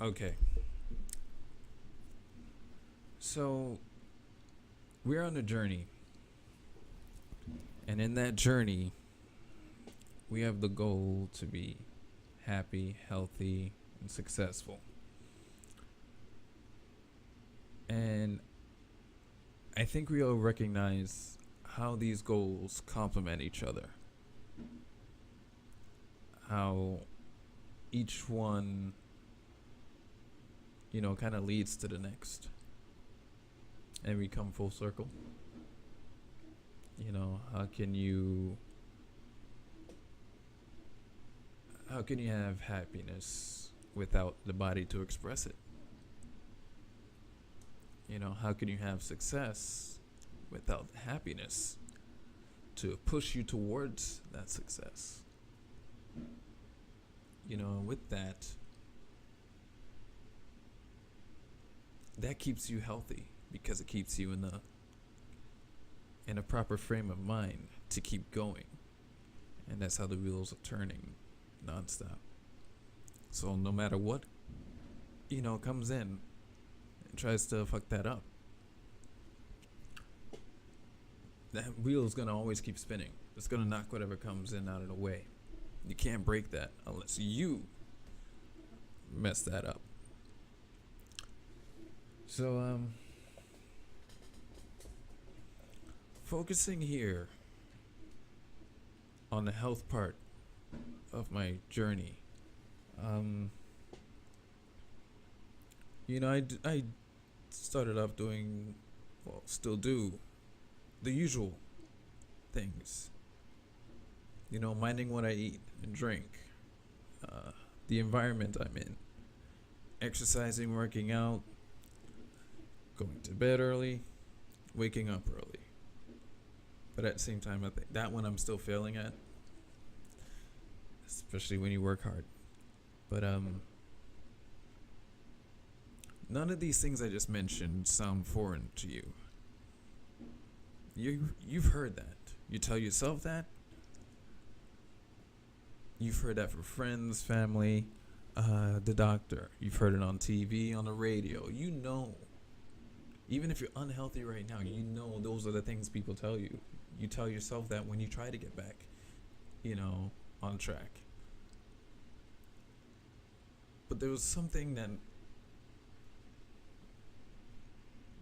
Okay, so we're on a journey, and in that journey, we have the goal to be happy, healthy, and successful. And I think we all recognize how these goals complement each other, how each one, kind of leads to the next, and we come full circle. How can you have happiness without the body to express it? How can you have success without happiness to push you towards that success? With that keeps you healthy because it keeps you in a proper frame of mind to keep going. And that's how the wheels are turning nonstop. So no matter what, comes in and tries to fuck that up, that wheel is going to always keep spinning. It's going to knock whatever comes in out of the way. You can't break that unless you mess that up. So, focusing here on the health part of my journey. I started off doing, still do, the usual things. Minding what I eat and drink, the environment I'm in, exercising, working out, going to bed early, waking up early. But at the same time, I think that one I'm still failing at, especially when you work hard. But none of these things I just mentioned sound foreign to you. You've heard that. You tell yourself that. You've heard that from friends, family, the doctor. You've heard it on TV, on the radio. Even if you're unhealthy right now, those are the things people tell you. You tell yourself that when you try to get back, on track. But there was something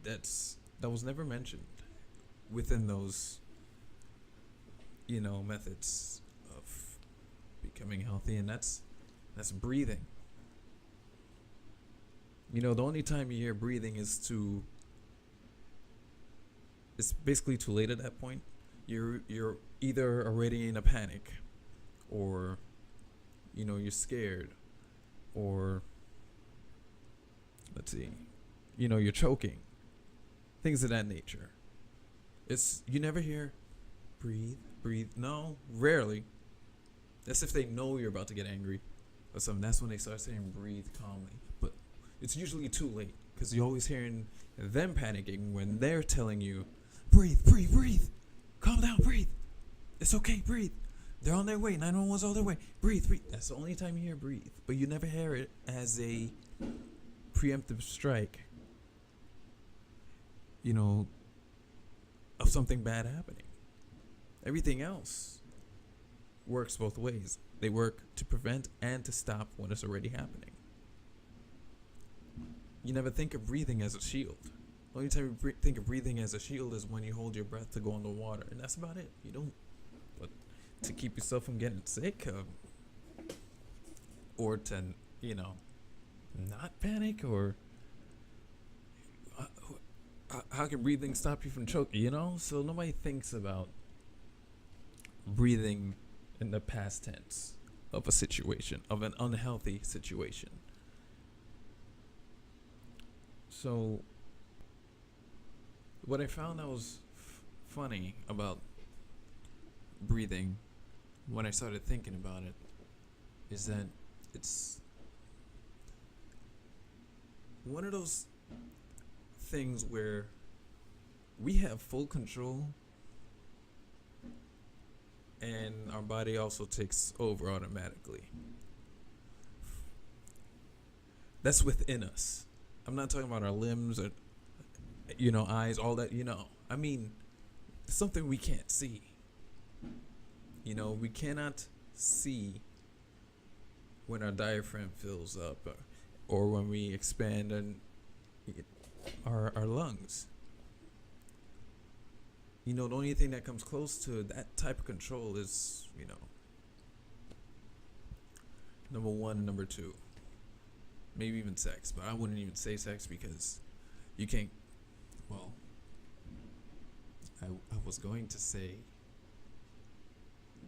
that was never mentioned within those, methods of becoming healthy, and that's breathing. The only time you hear breathing it's basically too late at that point. You're either already in a panic, or you're scared, or you're choking, things of that nature. You never hear breathe. No, rarely. That's if they know you're about to get angry or something. That's when they start saying breathe calmly. But it's usually too late, because you're always hearing them panicking when they're telling you, breathe, calm down, breathe. It's okay, breathe. They're on their way. 911's on their way. Breathe. That's the only time you hear breathe. But you never hear it as a preemptive strike, of something bad happening. Everything else works both ways. They work to prevent and to stop when it's already happening. You never think of breathing as a shield. The only time you think of breathing as a shield is when you hold your breath to go underwater, and that's about it. You don't, but to keep yourself from getting sick, or to, not panic, or how can breathing stop you from choking? So nobody thinks about breathing in the past tense of a situation, of an unhealthy situation. So what I found that was funny about breathing when I started thinking about it is that it's one of those things where we have full control and our body also takes over automatically. That's within us. I'm not talking about our limbs or, eyes, all that, I mean, something we can't see. We cannot see when our diaphragm fills up or when we expand our lungs. The only thing that comes close to that type of control is, number one and number two. Maybe even sex, but I wouldn't even say sex because you can't, well, I was going to say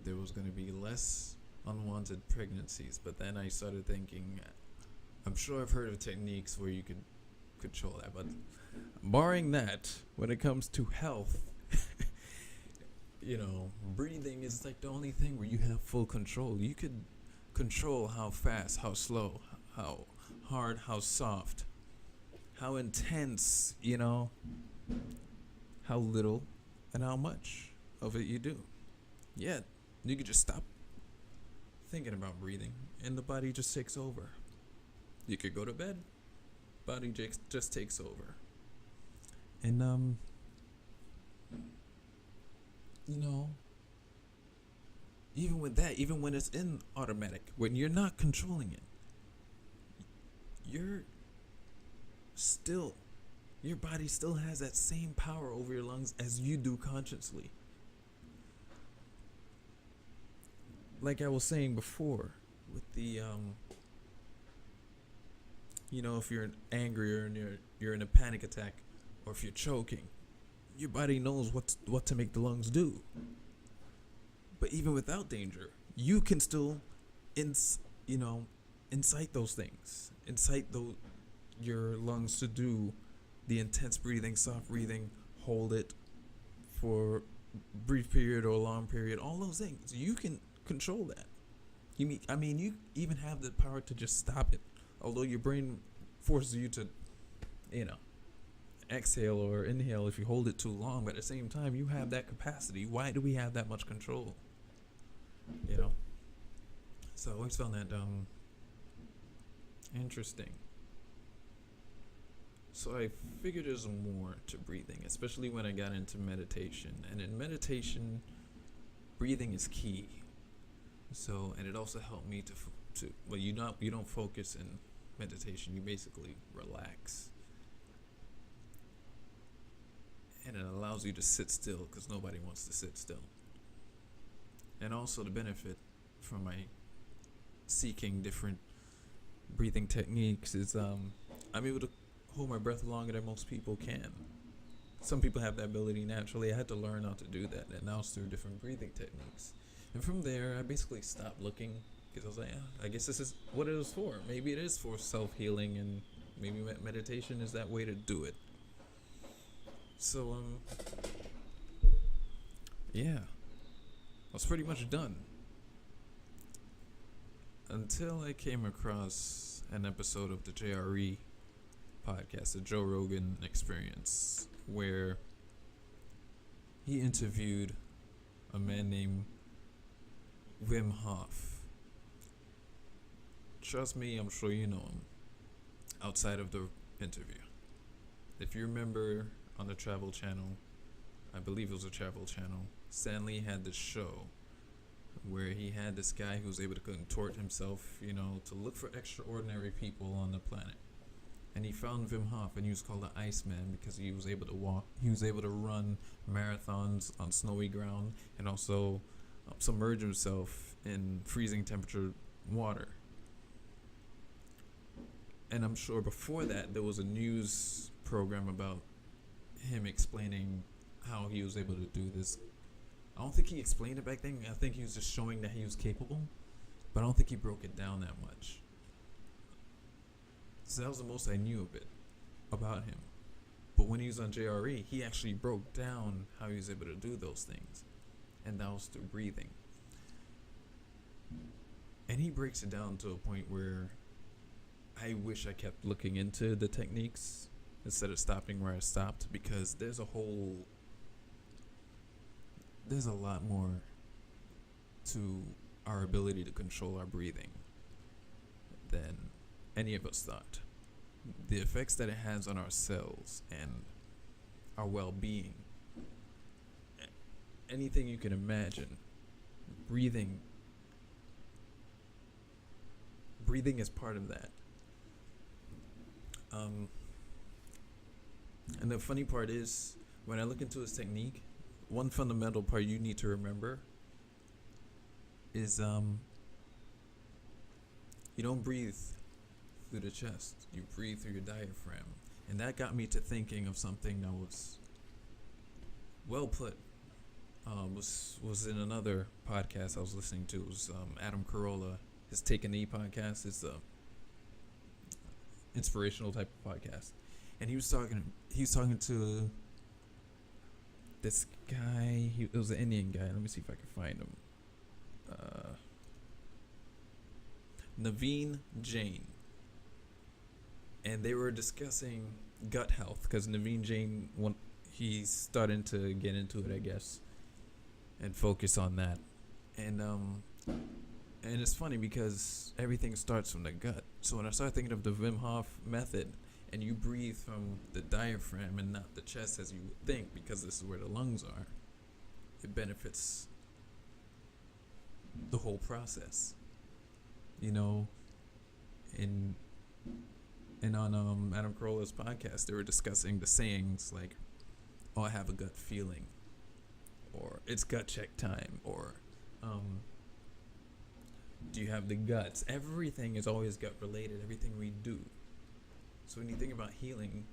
there was going to be less unwanted pregnancies, but then I started thinking, I'm sure I've heard of techniques where you could control that, but barring that, when it comes to health, breathing is like the only thing where you have full control. You could control how fast, how slow, how hard, how soft, how intense, how little and how much of it you do. Yeah, you could just stop thinking about breathing and the body just takes over. You could go to bed, body just takes over. And even with that, even when it's in automatic, when you're not controlling it, your body still has that same power over your lungs as you do consciously. Like I was saying before, with the if you're angry or you're in a panic attack, or if you're choking, your body knows what to make the lungs do. But even without danger, you can still incite those things, your lungs to do the intense breathing, soft breathing, hold it for a brief period or a long period, all those things. You can control that. You even have the power to just stop it. Although your brain forces you to, exhale or inhale if you hold it too long, but at the same time, you have that capacity. Why do we have that much control? So I always found that interesting. So I figured there's more to breathing, especially when I got into meditation. And in meditation, breathing is key. So, and it also helped me you don't focus in meditation. You basically relax. And it allows you to sit still because nobody wants to sit still. And also the benefit from my seeking different breathing techniques is I'm able to hold my breath longer than most people can. Some people have that ability naturally. I had to learn how to do that, and now it's through different breathing techniques. And from there, I basically stopped looking because I was like, I guess this is what it was for. Maybe it is for self-healing, and maybe meditation is that way to do it. So, yeah, I was pretty much done until I came across an episode of the JRE podcast, the Joe Rogan Experience, where he interviewed a man named Wim Hof. Trust me, I'm sure you know him outside of the interview. If you remember on the Travel Channel, I believe it was a Travel Channel, Stanley had this show where he had this guy who was able to contort himself, to look for extraordinary people on the planet. And he found Wim Hof, and he was called the Iceman because he was able to walk. He was able to run marathons on snowy ground and also submerge himself in freezing temperature water. And I'm sure before that, there was a news program about him explaining how he was able to do this. I don't think he explained it back then. I think he was just showing that he was capable, but I don't think he broke it down that much. So that was the most I knew of it about him. But when he was on JRE, he actually broke down how he was able to do those things, and that was through breathing. And he breaks it down to a point where I wish I kept looking into the techniques instead of stopping where I stopped, because there's a lot more to our ability to control our breathing than any of us thought. The effects that it has on our cells and our well-being, anything you can imagine. Breathing is part of that. And the funny part is, when I look into his technique, one fundamental part you need to remember is you don't breathe through the chest, you breathe through your diaphragm. And that got me to thinking of something that was well put. Was in another podcast I was listening to. It was Adam Carolla. His Take a Knee podcast is a inspirational type of podcast, and he was talking to this guy. It was an Indian guy. Let me see if I can find him. Naveen Jain, and they were discussing gut health, because Naveen Jain, he's starting to get into it, I guess, and focus on that. And it's funny because everything starts from the gut. So when I started thinking of the Wim Hof Method, and you breathe from the diaphragm and not the chest as you would think, because this is where the lungs are, it benefits the whole process. You know, and on Adam Carolla's podcast, they were discussing the sayings like, "Oh, I have a gut feeling," or "It's gut check time," or "Do you have the guts?" Everything is always gut related, everything we do. So when you think about healing,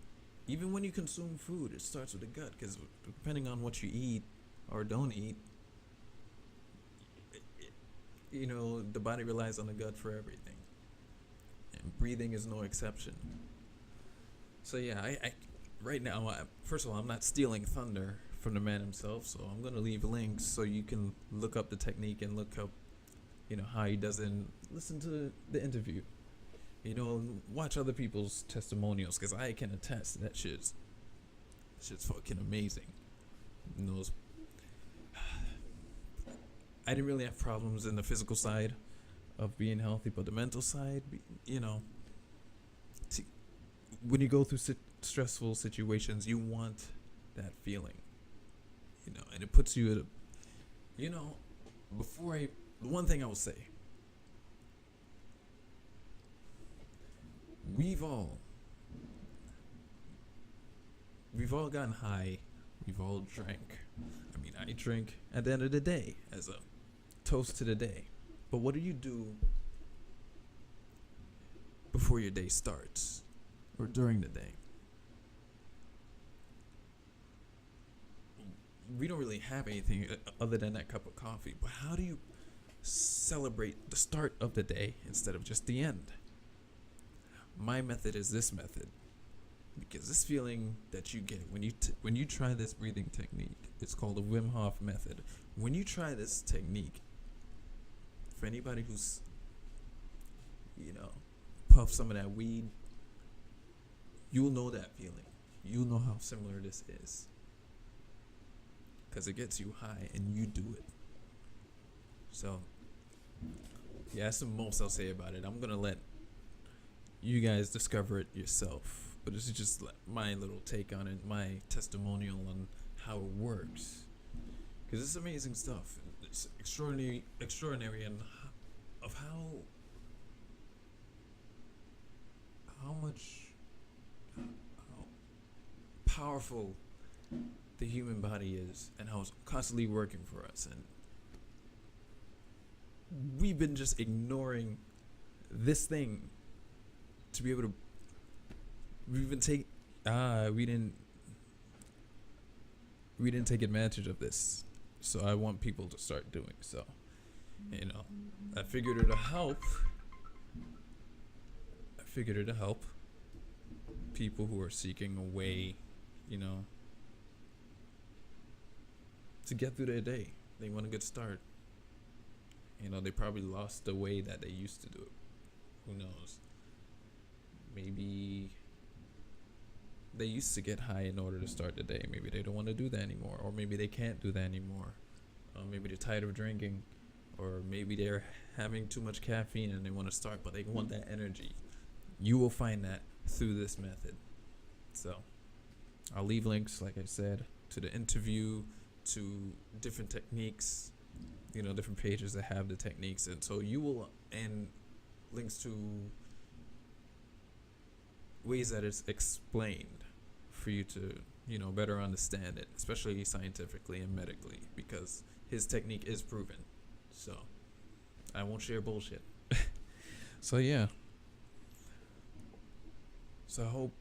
even when you consume food, it starts with the gut, because depending on what you eat or don't eat, the body relies on the gut for everything. And breathing is no exception. So yeah, I right now, first of all, I'm not stealing thunder from the man himself, so I'm going to leave links so you can look up the technique and look up, how he does it, and listen to the interview. Watch other people's testimonials, because I can attest that shit's fucking amazing. I didn't really have problems in the physical side of being healthy, but the mental side, when you go through stressful situations, you want that feeling, and it puts you at the one thing I will say, we've all gotten high, we've all drank. I mean, I drink at the end of the day as a toast to the day. But what do you do before your day starts or during the day? We don't really have anything other than that cup of coffee. But how do you celebrate the start of the day instead of just the end? My method is this method, because this feeling that you get when you try this breathing technique, it's called the Wim Hof Method. When you try this technique, for anybody who's puffed some of that weed, you'll know that feeling. You'll know how similar this is, because it gets you high and you do it. So yeah, that's the most I'll say about it. I'm gonna let you guys discover it yourself, but this is just my little take on it, my testimonial on how it works, because it's amazing stuff. It's extraordinary, and of how powerful the human body is, and how it's constantly working for us, and we've been just ignoring this thing to be able to. We didn't take advantage of this, so I want people to start doing so. I figured it'll help people who are seeking a way, to get through their day. They want a good start. They probably lost the way that they used to do it. Who knows? Maybe they used to get high in order to start the day. Maybe they don't want to do that anymore, or maybe they can't do that anymore. Maybe they're tired of drinking, or maybe they're having too much caffeine and they want to start, but they want that energy. You will find that through this method. So I'll leave links, like I said, to the interview, to different techniques, different pages that have the techniques. And so you will, and links to ways that it's explained for you to, better understand it, especially scientifically and medically, because his technique is proven. So I won't share bullshit. So yeah. So I hope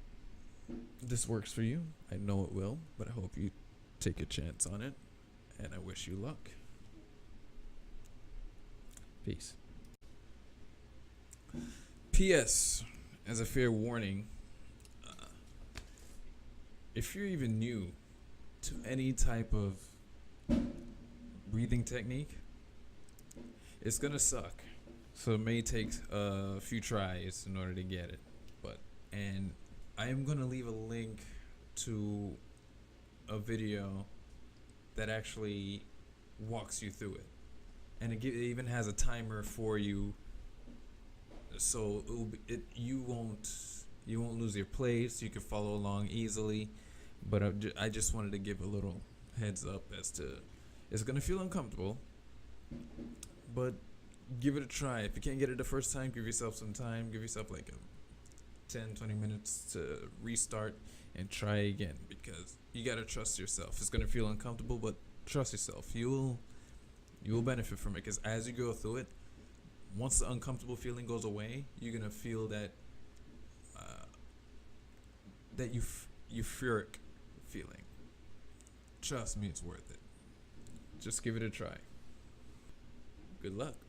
this works for you. I know it will, but I hope you take a chance on it, and I wish you luck. Peace. P.S. As a fair warning, if you're even new to any type of breathing technique, it's gonna suck. So it may take a few tries in order to get it. And I am gonna leave a link to a video that actually walks you through it, and it even has a timer for you, so you won't lose your place. You can follow along easily. But I just wanted to give a little heads up as to it's gonna feel uncomfortable, but give it a try. If you can't get it the first time, give yourself some time. Give yourself like 10-20 minutes to restart and try again, because you gotta trust yourself. It's gonna feel uncomfortable, but trust yourself. You will benefit from it, because as you go through it, once the uncomfortable feeling goes away, you're gonna feel that euphoric feeling. Trust me, it's worth it. Just give it a try. Good luck.